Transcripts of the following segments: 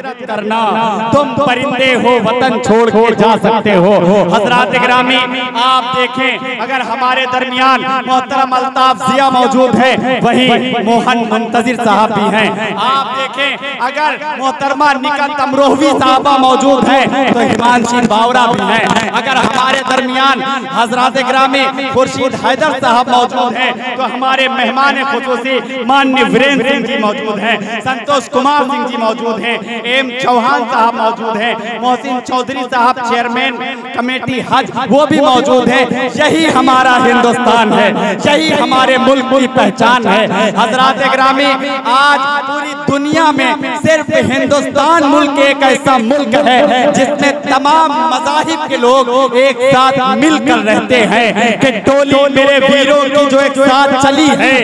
हिजरत करना, तुम परिंदे हो वतन छोड़ के जा सकते हो। हजरात गिरामी आप देखें, अगर हमारे दरमियान मोहतरम अल्ताफ जिया मौजूद है, वहीं मोहन मुंतजिर साहब भी हैं। आप देखें, अगर मोहतरमा निकत अमरोहवी साहबा मौजूद है तो हिमांशी बावरा भी हैं। अगर हमारे दरमियान हजरात गिरामी खुर्शीद हैदर साहब मौजूद हैं तो हमारे मेहमान खुसूसी माननीय वीरेंद्र सिंह जी मौजूद हैं, संतोष कुमार सिंह जी मौजूद हैं, एम चौहान साहब मौजूद हैं, मोहसिन चौधरी साहब चेयरमैन कमेटी हज वो भी मौजूद है। यही हमारा हिंदुस्तान है, यही हमारे मुल्क की पहचान है। हजरात गिरामी आज पूरी दुनिया में सिर्फ हिंदुस्तान मुल्क एक ऐसा मुल्क है जिसमें तमाम मज़ाहिब के लोग एक साथ मिलकर रहते हैं कि टोली मेरे वीरों की जो एक साथ चली है,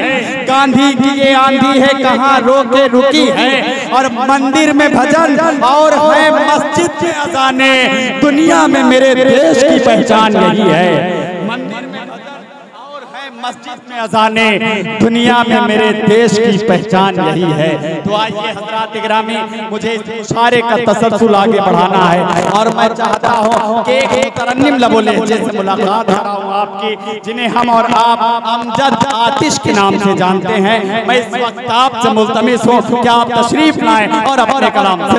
गांधी की ये आंधी है कहाँ रोके रुकी है, और मंदिर में भजन और है मस्जिद में अज़ाने, दुनिया में मेरे देश की पहचान यही है। मंदिर में भजन और है मस्जिद में अज़ाने, दुनिया में मेरे देश की पहचान यही है। तो आइए हज़रात गिरामी, मुझे इस मुशारे का तसलसल आगे बढ़ाना है और मैं चाहता हूँ कि एक तरन्निम लबो लहजे से मुलाकात कर रहा हूँ आपकी, जिन्हें हम और आप अमजद आतिश के नाम से जानते हैं। मैं इस वक्त आपसे मुल्तमिस हूँ कि आप तशरीफ लाएं और अपने कलाम से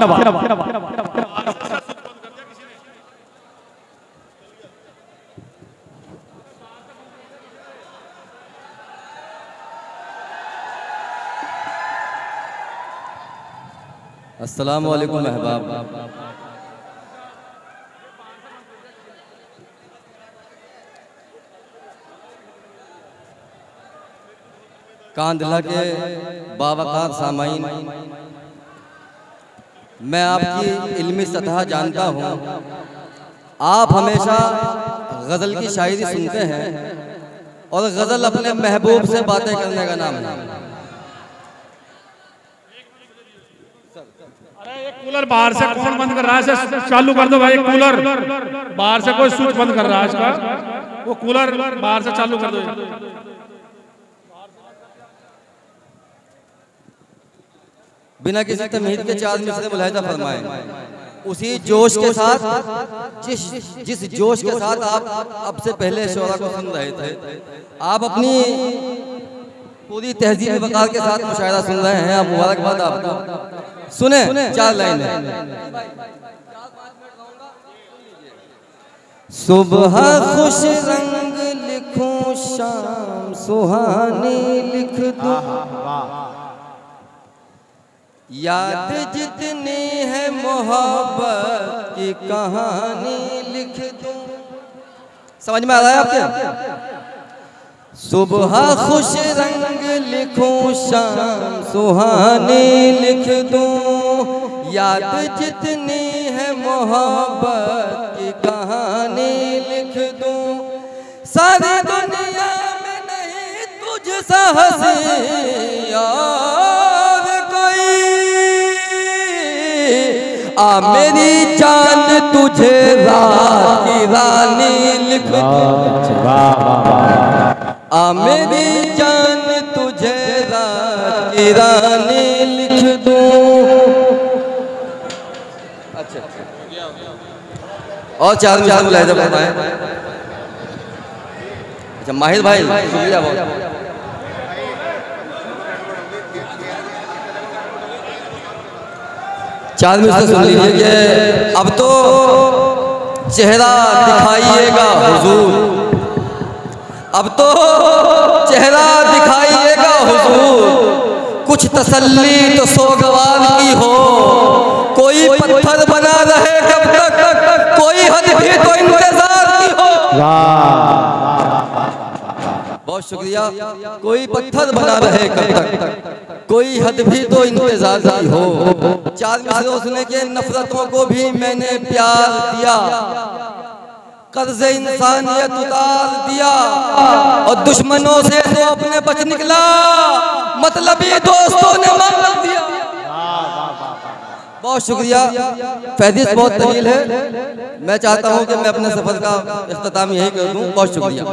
अस्सलामु अलैकुम महबाब। कांधला के बावकार सामाईन, मैं आपकी इल्मी सतह जानता हूँ। आप हमेशा गज़ल की शायरी सुनते हैं और गज़ल अपने महबूब से बातें करने का नाम है। एक कूलर बाहर से कौन बंद कर रहा है? चालू कर दो भाई कूलर, बाहर से कोई स्विच बंद कर रहा है इसका, वो कूलर बाहर से चालू कर दो। बिना किसी तमहीद के चार मिसरे मुलाहिजा फरमाएं। उसी जोश के साथ जिस जोश के साथ आप अब से पहले शोरा को सुन रहे थे, आप अपनी पूरी तहजीब वक़ार के साथ मुशायरा सुन रहे हैं। आप मुबारकबाद आपको। सुने चार लाइन है। सुबह खुश रंग लिखूं, शाम सुहानी लिख दूं, याद जितनी है मोहब्बत की कहानी लिख दूं। समझ में आ रहा है आपके? सुबह खुश रंग लिखूं, शाम सुहानी लिख दूं, याद जितनी है मोहब्बत की कहानी लिख दूं। सारी दुनिया में नहीं तुझसा हंसी और कोई, आ मेरी जान तुझे रात की रानी लिख दूं, आ मेरी जान तुझे रात की रानी लिख दूं। अच्छा और चार मुलाहिजा बताएं। अच्छा माहिर भाई शुक्रिया बहुत। चार मिनट सुन लीजिए कि अब तो चेहरा दिखाइएगा हुजूर, अब तो चेहरा दिखाइएगा हुजूर, कुछ तसल्ली तो सोगवार की हो। कोई पत्थर बना रहे कब तक, कोई हद भी तो इंतजार की हो। बहुत शुक्रिया। कोई पत्थर बना रहे कब तक, कोई हद भी तो इंतजार की हो। चार मिसरे सुने के नफरतों को भी मैंने प्यार दिया, कर्ज़े इंसानियत उतार दिया, और दुश्मनों से तो अपने बच निकला, मतलबी दोस्तों ने मार दिया। बहुत शुक्रिया। फहरिस्त बहुत तवील है, मैं चाहता हूं कि मैं अपने सफर का इख्तिताम यही कर दूं। बहुत शुक्रिया।